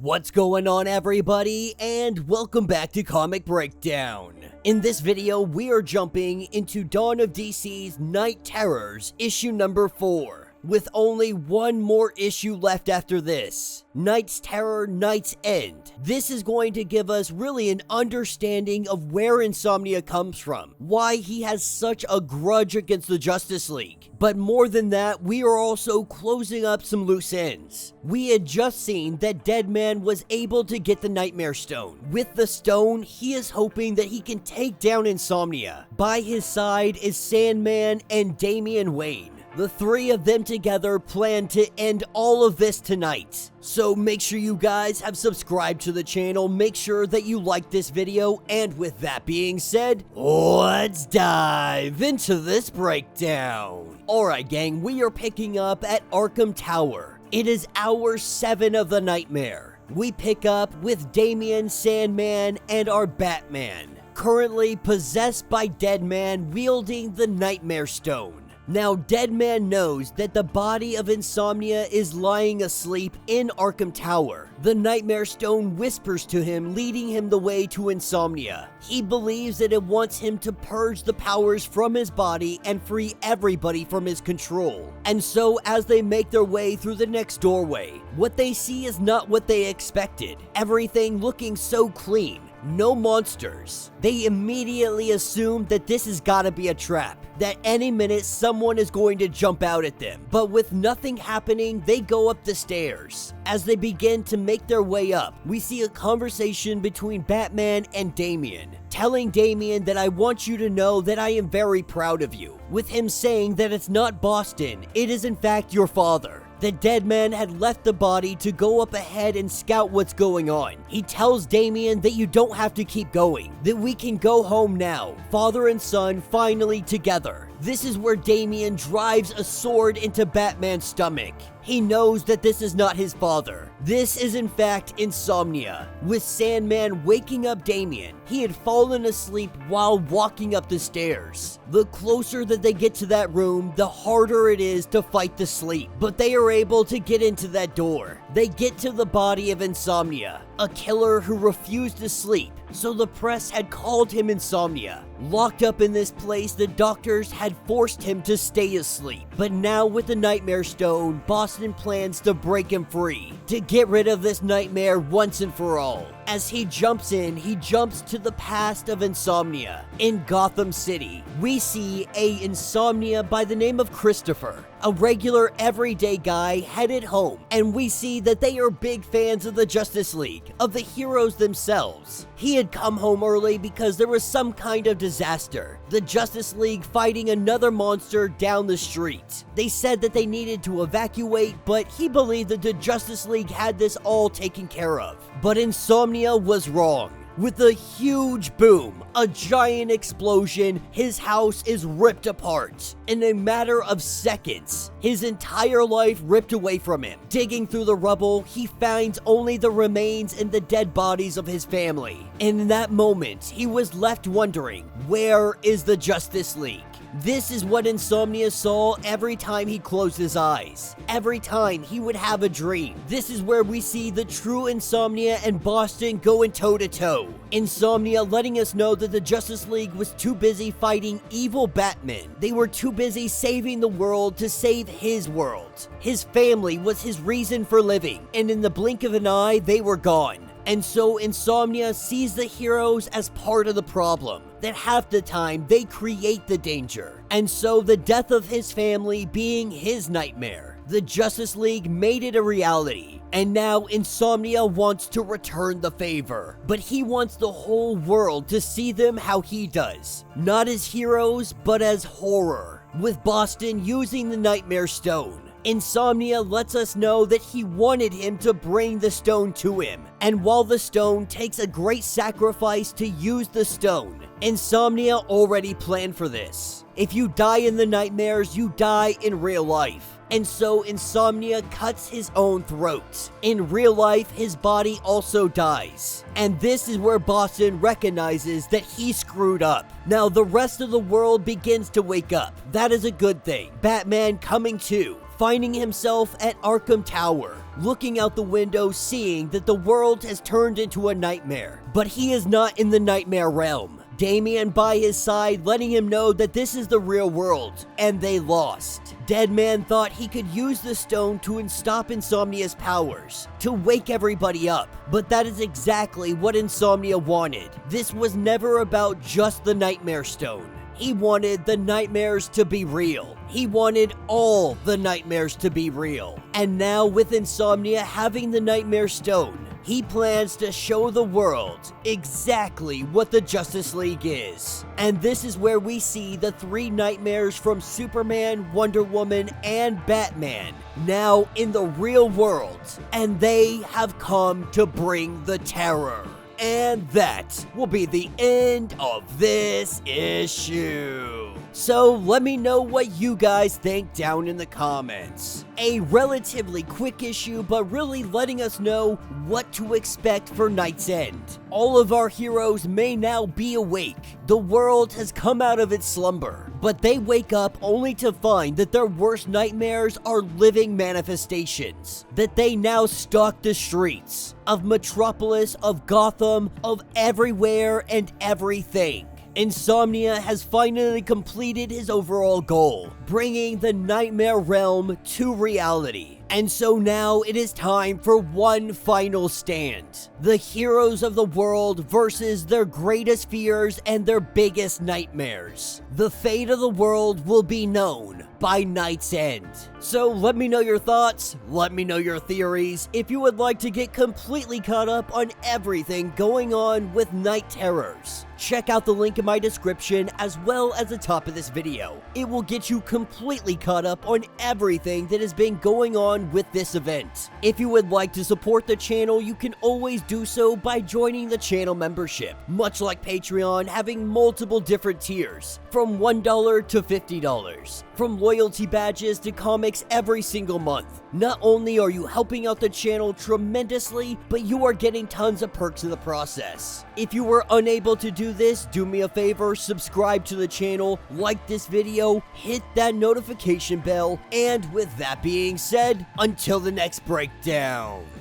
What's going on, everybody, and welcome back to Comic Breakdown. In this video, we are jumping into Dawn of DC's Night Terrors, issue number 4. With only one more issue left after this, Night's Terror, Night's End. This is going to give us really an understanding of where Insomnia comes from, why he has such a grudge against the Justice League. But more than that, we are also closing up some loose ends. We had just seen that Deadman was able to get the Nightmare Stone. With the stone, he is hoping that he can take down Insomnia. By his side is Sandman and Damian Wayne. The three of them together plan to end all of this tonight. So make sure you guys have subscribed to the channel, make sure that you like this video, and with that being said, let's dive into this breakdown. Alright gang, we are picking up at Arkham Tower. It is hour 7 of the nightmare. We pick up with Damian, Sandman, and our Batman, currently possessed by Deadman wielding the Nightmare Stone. Now, Deadman knows that the body of Insomnia is lying asleep in Arkham Tower. The Nightmare Stone whispers to him, leading him the way to Insomnia. He believes that it wants him to purge the powers from his body and free everybody from his control. And so, as they make their way through the next doorway, what they see is not what they expected. Everything looking so clean. No monsters. They immediately assume that this has gotta be a trap, that any minute someone is going to jump out at them. But with nothing happening, they go up the stairs. As they begin to make their way up, we see a conversation between Batman and Damian, telling Damian that I want you to know that I am very proud of you, with him saying that it's not Boston, it is in fact your father. The Deadman had left the body to go up ahead and scout what's going on. He tells Damian that you don't have to keep going, that we can go home now, father and son finally together. This is where Damian drives a sword into Batman's stomach. He knows that this is not his father. This is in fact Insomnia, with Sandman waking up Damian. He had fallen asleep while walking up the stairs. The closer that they get to that room, the harder it is to fight the sleep. But they are able to get into that door. They get to the body of Insomnia, a killer who refused to sleep, so the press had called him Insomnia. Locked up in this place, the doctors had forced him to stay asleep. But now with the Nightmare Stone, Boston plans to break him free, to get rid of this nightmare once and for all. As he jumps in, he jumps to the past of Insomnia. In Gotham City, we see a Insomnia by the name of Christopher, a regular everyday guy headed home, and we see that they are big fans of the Justice League, of the heroes themselves. He had come home early because there was some kind of disaster. The Justice League fighting another monster down the street. They said that they needed to evacuate, but he believed that the Justice League had this all taken care of. But Insomnia was wrong. With a huge boom, a giant explosion, his house is ripped apart. In a matter of seconds, his entire life ripped away from him. Digging through the rubble, he finds only the remains and the dead bodies of his family. In that moment, he was left wondering, where is the Justice League? This is what Insomnia saw every time he closed his eyes. Every time he would have a dream. This is where we see the true Insomnia and Boston going toe-to-toe. Insomnia letting us know that the Justice League was too busy fighting evil Batman. They were too busy saving the world to save his world. His family was his reason for living, and in the blink of an eye, they were gone. And so Insomnia sees the heroes as part of the problem, that half the time they create the danger. And so the death of his family being his nightmare, the Justice League made it a reality. And now Insomnia wants to return the favor, but he wants the whole world to see them how he does. Not as heroes, but as horror, with Boston using the Nightmare Stone. Insomnia lets us know that he wanted him to bring the stone to him, and while the stone takes a great sacrifice to use the stone, Insomnia already planned for this. If you die in the nightmares, you die in real life. And so Insomnia cuts his own throat. In real life, his body also dies. And this is where Boston recognizes that he screwed up. Now the rest of the world begins to wake up. That is a good thing. Batman coming to, finding himself at Arkham Tower. looking out the window, seeing that the world has turned into a nightmare. But he is not in the nightmare realm. Damian by his side, letting him know that this is the real world, and they lost. Deadman thought he could use the stone to stop Insomnia's powers, to wake everybody up, but that is exactly what Insomnia wanted. This was never about just the Nightmare Stone. He wanted the nightmares to be real. He wanted all the nightmares to be real. And now with Insomnia having the Nightmare Stone, he plans to show the world exactly what the Justice League is. And this is where we see the three nightmares from Superman, Wonder Woman, and Batman now in the real world. And they have come to bring the terror. And that will be the end of this issue. So let me know what you guys think down in the comments. A relatively quick issue, but really letting us know what to expect for Night's End. All of our heroes may now be awake. The world has come out of its slumber, but they wake up only to find that their worst nightmares are living manifestations. That they now stalk the streets of Metropolis, of Gotham, of everywhere and everything. Insomnia has finally completed his overall goal, bringing the nightmare realm to reality. And so now it is time for one final stand. The heroes of the world versus their greatest fears and their biggest nightmares. The fate of the world will be known by Night's End. So let me know your thoughts, let me know your theories. If you would like to get completely caught up on everything going on with Night Terrors, check out the link in my description as well as the top of this video. It will get you completely caught up on everything that has been going on with this event. If you would like to support the channel, you can always do so by joining the channel membership, much like Patreon, having multiple different tiers, from $1 to $50, from loyalty badges to comics every single month. Not only are you helping out the channel tremendously, but you are getting tons of perks in the process. If you were unable to do this, do me a favor, subscribe to the channel, like this video, hit that notification bell, and with that being said, until the next breakdown.